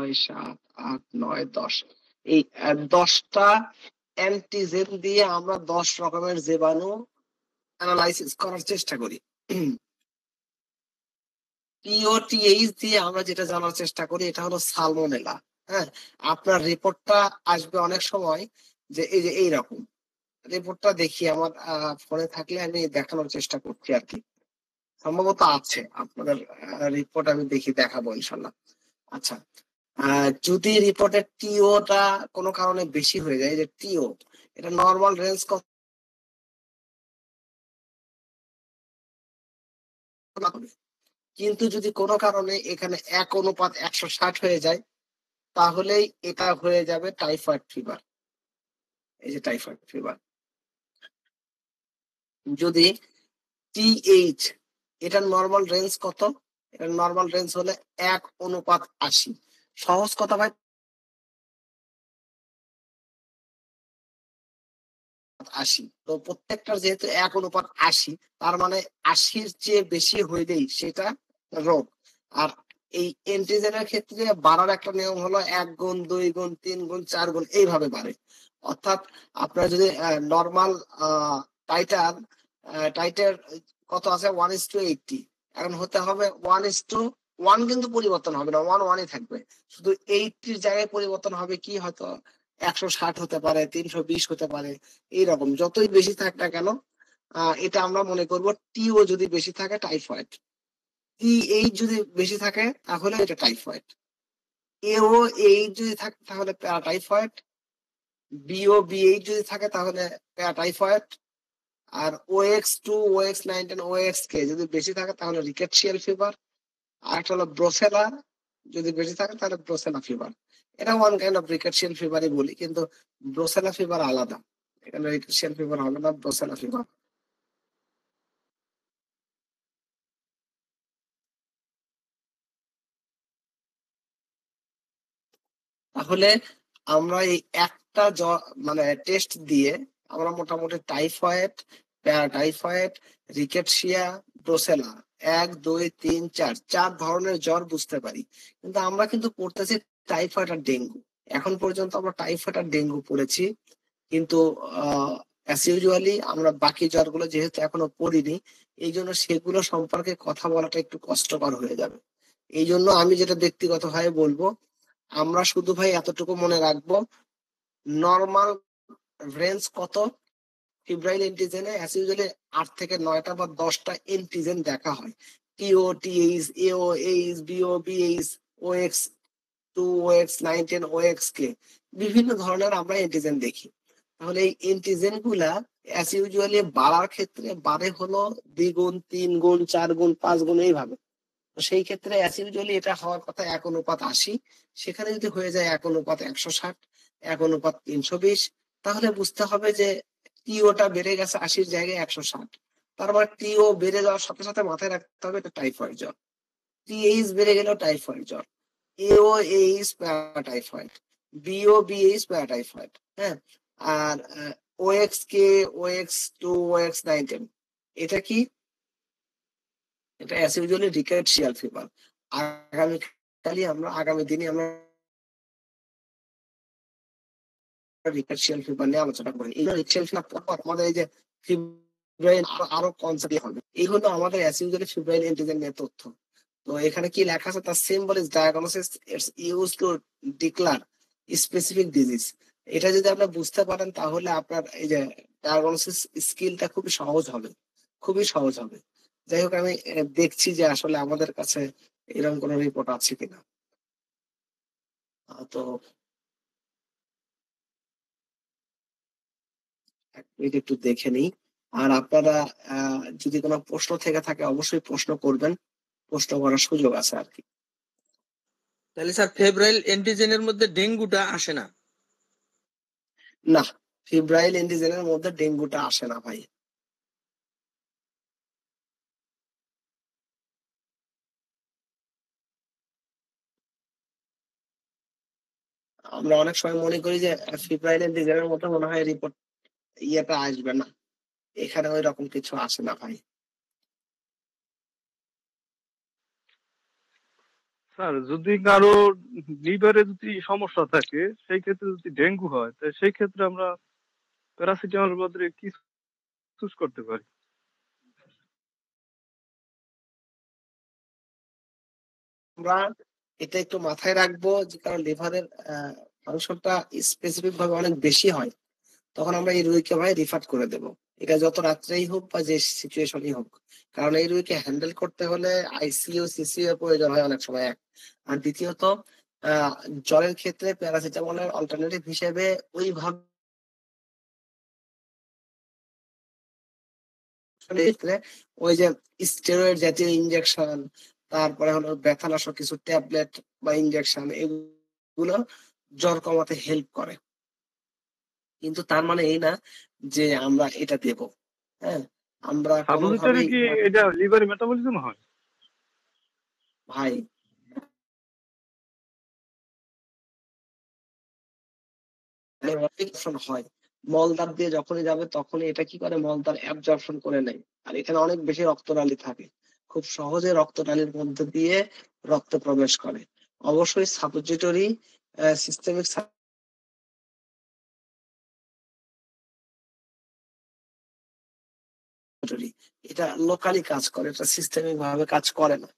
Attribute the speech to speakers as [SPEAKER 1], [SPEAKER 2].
[SPEAKER 1] 6 7 8 9 10 এই 10টা অ্যান্টিজেন দিয়ে আমরা 10 রকমের জীবাণু অ্যানালাইসিস করার চেষ্টা করি। পিওটিএইচ দিয়ে আমরা যেটা জানার চেষ্টা করি এটা হলো সালমোনেলা। হ্যাঁ, আপনার রিপোর্টটা আসবে অনেক সময় যে এই যে এইরকম রিপোর্টটা দেখি আমার ফোনে থাকলে আমি দেখানোর চেষ্টা করছি আর কি। সম্ভবত আছে আপনাদের রিপোর্ট, আমি দেখি দেখাবো ইনশাল্লাহ। আচ্ছা, যদি রিপোর্টের টিওটা কোনো কারণে বেশি হয়ে যায়, যে টিও এটা নর্মাল রেঞ্জ কত, কিন্তু যদি কোনো কারণে এখানে 1:160 হয়ে যায় তাহলেই এটা হয়ে যাবে টাইফয়েড ফিভার। এই যে টাইফয়েড ফিভার। যদি টিএইচ এটার নর্মাল রেঞ্জ কত, এটার নর্মাল রেঞ্জ হলে 1:80। সহজ কথা ভাই, 80। তো প্রত্যেকটার যেহেতু 1:80, তার মানে 80-র চেয়ে বেশি হইলেই সেটা রোগ। আর এই এন্টিজেনের ক্ষেত্রে বাড়ার একটা নিয়ম হলো 1 গুণ 2 গুণ 3 গুণ 4 গুণ এইভাবে বাড়ে। অর্থাৎ আপনার যদি নর্মাল টাইটার টাইটার কত আছে 1:80, এখন হতে হবে 1:1, কিন্তু পরিবর্তন হবে না, 1:1 থাকবে। শুধু 80-র জায়গায় পরিবর্তন হবে কি, হয়তো 160 হতে পারে, 320 হতে পারে, এইরকম যতই বেশি থাক না কেন এটা আমরা মনে করব টিও যদি বেশি থাকে টাইফয়েড, টিএইচ যদি বেশি থাকে তাহলে এটা টাইফয়েড, এও এইচ যদি থাকে তাহলে প্যারাটাইফয়েড, বিও বিএইচ যদি থাকে তাহলে প্যারাটাইফয়েড, আর OX2 OX19 OXK যদি বেশি থাকে তাহলে রিকেটশিয়াল ফিভার, আর একটা হলো ব্রোসেলা যদি বেশি থাকে তাহলে ব্রোসেলা ফিভার। এটা ওয়ান কাইন্ড অফ রিকেটশিয়াল ফিভারই বলি, কিন্তু ব্রোসেলা ফিভার আলাদা, এখানে রিকেটশিয়াল ফিভার হবে না, ব্রোসেলা ফিভার। তাহলে আমরা এই একটা মানে টেস্ট দিয়ে আমরা মোটামুটি টাইফয়েড, প্যারাটাইফয়েড, রিকেটশিয়া, ব্রোসেলা 1 2 3 4 চার ধরনের জ্বর বুঝতে পারি। কিন্তু আমরা কিন্তু পড়তেছি টাইফয়েড আর ডেঙ্গু। এখন পর্যন্ত আমরা টাইফয়েড আর ডেঙ্গু পড়েছি, কিন্তু অ্যাজ ইউজুয়ালি আমরা বাকি জ্বরগুলো যেহেতু এখনো পড়িনি, এই জন্য সেগুলো সম্পর্কে কথা বলাটা একটু কষ্টকর হয়ে যাবে। এই জন্য আমি যেটা ব্যক্তিগতভাবে বলবো, আমরা শুধু ভাই এতটুকু মনে রাখবো, নর্মাল রেঞ্জ কত ফিব্রাইল এন্টিজেনে, অ্যাজ ইউজুয়ালি 8 থেকে 9টা বা 10টা এন্টিজেন দেখা হয়। টিও টিএইচ, এও H, bio BH, OX2 OX19 OXK, বিভিন্ন ধরনের আমরা এন্টিজেন দেখি। তাহলে এই এন্টিজেন গুলা অ্যাজ ইউজুয়ালি বাড়ার ক্ষেত্রে বাড়ে হলো 2 গুণ 3 গুণ 4 গুণ 5 গুণ এইভাবে। তো সেই ক্ষেত্রে অ্যাজ ইউজুয়ালি এটা হওয়ার কথা 1:80, সেখানে যদি হয়ে যায় 1:160, 1:320, তাহলে বুঝতে হবে যে টিওটা বেড়ে গেছে 80-র জায়গায় 160। তার মানে টিও বেড়ে যাওয়ার সাথে সাথে মাথায় রাখতে হবে এটা টাইফয়েড জ্বর। টিএইচ বেড়ে গেলেও টাইফয়েড জ্বর, AO H paratyphoid, BO BH paratyphoid. হ্যাঁ, আর OXK OX2 OX19 এটা কি, এটা অ্যাজ ইউজুয়ালি রিকেটশিয়াল ফিভার। আগামী দিনে আমরা রিকেটশিয়াল ফিভার নিয়ে আলোচনা করি। এই রিকেটশিয়াল ফিভার আমাদের এই যে ফিব্রাইল আরো কনসেপ্ট হবে। এই হলো আমাদের অ্যাজ ইউজুয়ালি ফিব্রাইল এন্টিজেন নিয়ে তথ্য। তো এখানে কি লেখা আছে, তার symbol is diagnosis, its use to declare specific disease. এটা যদি আপনি বুঝতে পারেন তাহলে আপনার এই যে ডায়াগনোসিস স্কিলটা খুবই সহজ হবে, খুবই সহজ হবে। যাই হোক, আমি দেখছি যে আসলে আমাদের কাছে এরকম কোন রিপোর্ট আছে কিনা। তো এটা একটু দেখে নিই। আর আপনারা যদি কোনো প্রশ্ন থেকে থাকে অবশ্যই প্রশ্ন করবেন, প্রশ্ন করার সুযোগ আছে আর কি।
[SPEAKER 2] তাহলে স্যার ফেব্রাইল এন্টিজেনের মধ্যে ডেঙ্গুটা আসে না?
[SPEAKER 1] না, ফিব্রাইল এন্টিজেনের মধ্যে ডেঙ্গুটা আসে না ভাই। আমরা অনেক সময় মনে করি যে ফিব্রাইল এন্টিজেনের মধ্যে মনে হয় রিপোর্ট ইয়েটা আসবে না, এখানে ওই রকম কিছু আসে না ভাই।
[SPEAKER 3] স্যার যদি কারো লিভারে যদি সমস্যা থাকে সেই ক্ষেত্রে যদি ডেঙ্গু হয় তো সেই ক্ষেত্রে আমরা প্যারাসিটামল বদলে কি চুজ করতে পারি?
[SPEAKER 1] আমরা এটা একটু মাথায় রাখবো যে কারণ লিভারের ফাংশনটা স্পেসিফিক ভাবে অনেক বেশি হয়, তখন আমরা এই রোগীকে ভাই রিফার করে দেব। এটা যত রাত্রেই হোক বা যে সিচুয়েশনই হোক, কারণ এই রোগীকে হ্যান্ডেল করতে হলে আইসিইউ সিসিইউ এর প্রয়োজন হয় অনেক সময় এক। আর দ্বিতীয়ত আহ জ্বরের ক্ষেত্রে প্যারাসিটামলের অল্টারনেটিভ হিসেবে ওইভাবে ক্ষেত্রে ওই যে স্টেরয়েড জাতীয় ইনজেকশন, তারপরে হলো ব্যথানাশক কিছু ট্যাবলেট বা ইনজেকশন, এগুলো জ্বর কমাতে হেল্প করে। কিন্তু তার মানে এই না যে আমরা এটা দেব। হ্যাঁ, আমরা
[SPEAKER 3] সাপোজিটরি
[SPEAKER 1] কোনোভাবেই
[SPEAKER 3] কি এটা লিভার মেটাবলিজম হয়?
[SPEAKER 1] ভাই অ্যাবজর্পশন হয়। মলদ্বার দিয়ে যখনই যাবে তখনই এটা কি করে, মলদ্বার অ্যাবজর্পশন করে নেয়। আর এখানে অনেক বেশি রক্তনালী থাকে, খুব সহজে রক্তনালীর মধ্যে দিয়ে রক্ত প্রবেশ করে। অবশ্যই সাপোজিটরি সিস্টেমিক সাপোজিটরি এটা লোকালি কাজ করে, এটা সিস্টেমিক ভাবে কাজ করে না।